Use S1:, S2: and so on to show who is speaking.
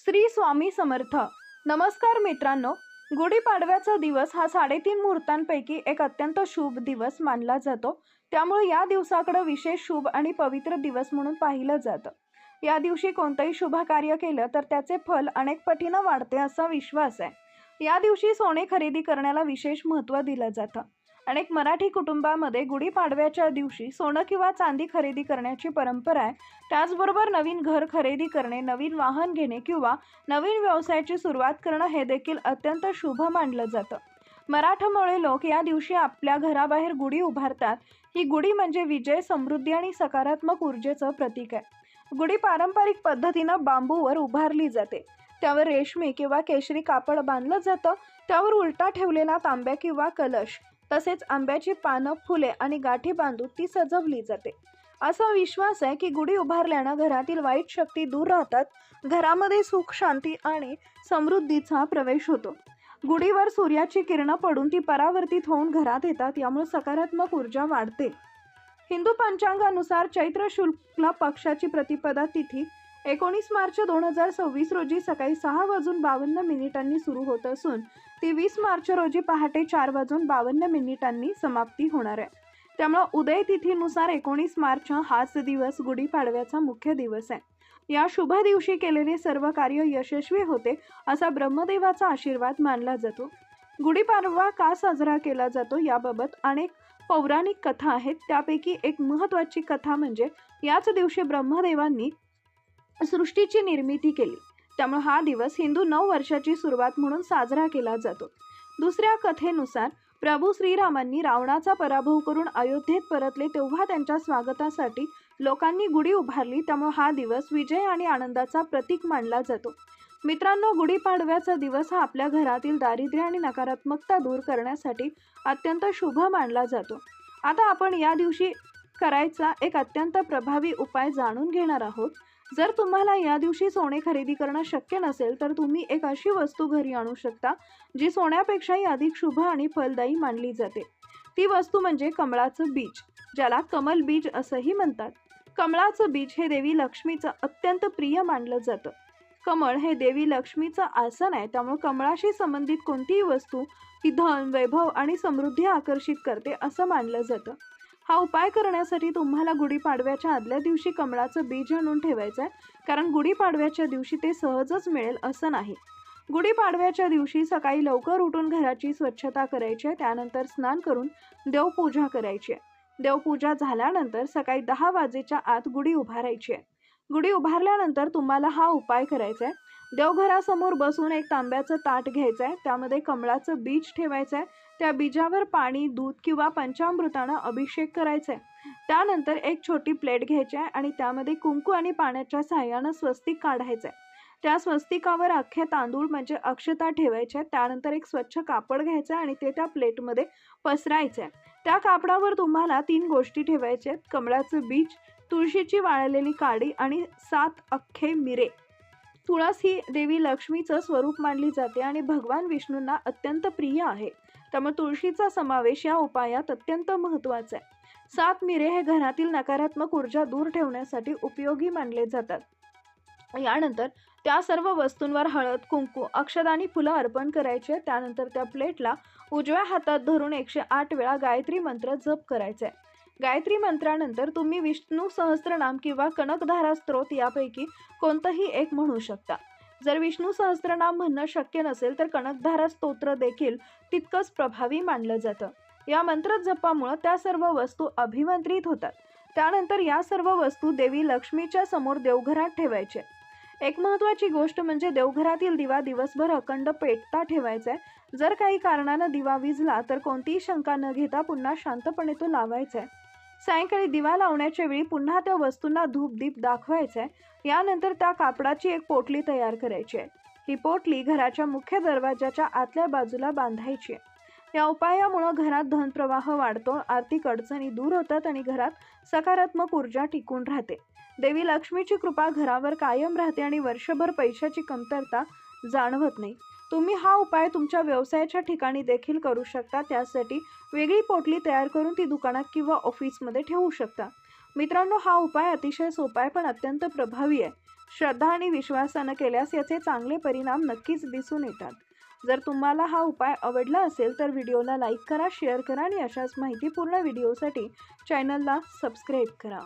S1: श्री स्वामी समर्थ. नमस्कार मित्रांनो. गुढीपाडव्याचा दिवस हा 3.5 मुहूर्तांपैकी एक अत्यंत शुभ दिवस मानला जातो. त्यामुळे या दिवसाकडे विशेष शुभ आणि पवित्र दिवस म्हणून पाहिलं जातं. या दिवशी कोणतंही शुभ कार्य केलं तर त्याचे फल अनेक पटीनं वाढते असा विश्वास आहे. या दिवशी सोने खरेदी करण्याला विशेष महत्त्व दिलं जातं. अनेक मराठी कुटुंबामध्ये गुढीपाडव्याच्या दिवशी सोनं किंवा चांदी खरेदी करण्याची परंपरा आहे. त्याचबरोबर नवीन घर खरेदी करणे, नवीन वाहन घेणे किंवा नवीन व्यवसायाची सुरुवात करणं हे देखील अत्यंत शुभ मानलं जातं. मराठमोळे लोक या दिवशी आपल्या घराबाहेर गुढी उभारतात. ही गुढी म्हणजे विजय, समृद्धी आणि सकारात्मक ऊर्जेचं प्रतीक आहे. गुढी पारंपरिक पद्धतीनं बांबूवर उभारली जाते. त्यावर रेशमी किंवा केशरी कापड बांधलं जातं. त्यावर उलटा ठेवलेला तांब्या किंवा कलश, तसेच आंब्याची पानं, फुले आणि गाठी बांधून ती सजवली जाते. असा विश्वास आहे की गुढी उभारल्यानं घरातील वाईट शक्ती दूर राहतात, घरामध्ये सुख, शांती आणि समृद्धीचा प्रवेश होतो. गुढीवर सूर्याची किरणं पडून ती परावर्तित होऊन घरात येतात, यामुळे सकारात्मक ऊर्जा वाढते. हिंदू पंचांगानुसार चैत्र शुक्ल पक्षाची प्रतिपदा तिथी 19 मार्च 2026 रोजी सकाळी 6:52 सुरू होत असून ती 20 मार्च रोजी पहाटे 4:52 समाप्ती होणार आहे. त्यामुळे उदय तिथीनुसार 19 मार्च हाच दिवस गुढीपाडव्याचा मुख्य दिवस आहे. या शुभ दिवशी केलेले सर्व कार्य यशस्वी होते असा ब्रह्मदेवाचा आशीर्वाद मानला जातो. गुढीपाडवा का साजरा केला जातो याबाबत अनेक पौराणिक कथा आहेत. त्यापैकी एक महत्त्वाची कथा म्हणजे याच दिवशी ब्रह्मदेवांनी सृष्टीची निर्मिती केली. त्यामुळे हा दिवस हिंदू नववर्षाची सुरुवात म्हणून साजरा केला जातो. दुसऱ्या कथेनुसार प्रभू श्रीरामांनी रावणाचा पराभव करून अयोध्येत परतले तेव्हा त्यांच्या स्वागतासाठी लोकांनी गुढी उभारली. त्यामुळे हा दिवस विजय आणि आनंदाचा प्रतीक मानला जातो. मित्रांनो, गुढीपाडव्याचा दिवस हा आपल्या घरातील दारिद्र्य आणि नकारात्मकता दूर करण्यासाठी अत्यंत शुभ मानला जातो. आता आपण या दिवशी करायचा एक अत्यंत प्रभावी उपाय जाणून घेणार आहोत. जर तुम्हाला या दिवशी सोने खरेदी करणं शक्य नसेल तर तुम्ही एक अशी वस्तू घरी आणू शकता जी सोन्यापेक्षाही अधिक शुभ आणि फलदायी मानली जाते. ती वस्तू म्हणजे कमळाचं बीज, ज्याला कमल बीज असंही म्हणतात. कमळाचं बीज हे देवी लक्ष्मीचं अत्यंत प्रिय मानलं जातं. कमळ हे देवी लक्ष्मीचं आसन आहे. त्यामुळे कमळाशी संबंधित कोणतीही वस्तू ही धन, वैभव आणि समृद्धी आकर्षित करते असं मानलं जातं. हा उपाय करण्यासाठी तुम्हाला गुढीपाडव्याच्या आदल्या दिवशी कमळाचं बीज आणून ठेवायचं आहे, कारण गुढीपाडव्याच्या दिवशी ते सहजच मिळेल असं नाही. गुढीपाडव्याच्या दिवशी सकाळी लवकर उठून घराची स्वच्छता करायची आहे. त्यानंतर स्नान करून देवपूजा करायची आहे. देवपूजा झाल्यानंतर सकाळी 10 वाजेच्या आत गुढी उभारायची आहे. गुढी उभारल्यानंतर तुम्हाला हा उपाय करायचा आहे. देवघरासमोर बसून एक तांब्याचं ताट घ्यायचं आहे. त्यामध्ये कमळाचं बीज ठेवायचं आहे. त्या बीजावर पाणी, दूध किंवा पंचामृतानं अभिषेक करायचा आहे. त्यानंतर एक छोटी प्लेट घ्यायची आहे आणि त्यामध्ये कुंकू आणि पाण्याच्या सहाय्यानं स्वस्तिक काढायचं आहे. त्या स्वस्तिकावर अख्खे तांदूळ म्हणजे अक्षता ठेवायच्या. त्यानंतर एक स्वच्छ कापड घ्यायचं आणि ते त्या प्लेटमध्ये पसरायचं आहे. त्या कापडावर तुम्हाला 3 गोष्टी ठेवायच्या आहेत: कमळाचं बीज, तुळशीची वाळलेली काडी आणि 7 अख्खे मिरे. तुळस ही देवी लक्ष्मीचं स्वरूप मानली जाते आणि भगवान विष्णूंना अत्यंत प्रिय आहे. त्यामुळे तुळशीचा समावेश या उपायात अत्यंत महत्त्वाचा आहे. 7 मिरे हे घरातील नकारात्मक ऊर्जा दूर ठेवण्यासाठी उपयोगी मानले जातात. यानंतर त्या सर्व वस्तूंवर हळद, कुंकू, अक्षता आणि फुलं अर्पण करायचे. त्यानंतर त्या प्लेटला उजव्या हातात धरून 108 वेळा गायत्री मंत्र जप करायचा आहे. गायत्री मंत्रानंतर तुम्ही विष्णू सहस्त्रनाम किंवा कनकधारा स्तोत्र यापैकी कोणतंही एक म्हणू शकता. जर विष्णू सहस्त्रनाम म्हणणं शक्य नसेल तर कनकधारा स्तोत्र देखील तितकंच प्रभावी मानलं जातं. या मंत्र जपामुळे त्या सर्व वस्तू अभिमंत्रित होतात. त्यानंतर या सर्व वस्तू देवी लक्ष्मीच्या समोर देवघरात ठेवायचे. एक महत्त्वाची गोष्ट म्हणजे देवघरातील दिवा दिवसभर अखंड पेटता ठेवायचा आहे. जर काही कारणानं दिवा विझला तर कोणतीही शंका न घेता पुन्हा शांतपणे तो लावायचा आहे. सायंकाळी दिवा लावण्याच्या वेळी पुन्हा त्या वस्तूंना धूप दीप दाखवायचा आहे. यानंतर त्या कापडाची एक पोटली तयार करायची आहे. ही पोटली घराच्या मुख्य दरवाजाच्या आतल्या बाजूला बांधायची आहे. या उपायामुळे घरात धनप्रवाह वाढतो, आर्थिक अडचणी दूर होतात आणि घरात सकारात्मक ऊर्जा टिकून राहते. देवी लक्ष्मीची कृपा घरावर कायम राहते आणि वर्षभर पैशाची कमतरता जाणवत नाही. तुम्ही हा उपाय तुमच्या व्यवसायाच्या ठिकाणी देखील करू शकता. त्यासाठी वेगळी पोटली तयार करून ती दुकानात किंवा ऑफिसमध्ये ठेवू शकता. मित्रांनो, हा उपाय अतिशय सोपा आहे पण अत्यंत प्रभावी आहे. श्रद्धा आणि विश्वासानं केल्यास याचे चांगले परिणाम नक्कीच दिसून येतात. जर तुम्हाला हा उपाय आवडला असेल तर व्हिडिओला लाईक करा, शेअर करा आणि अशाच माहितीपूर्ण व्हिडिओसाठी चॅनलला सबस्क्राईब करा.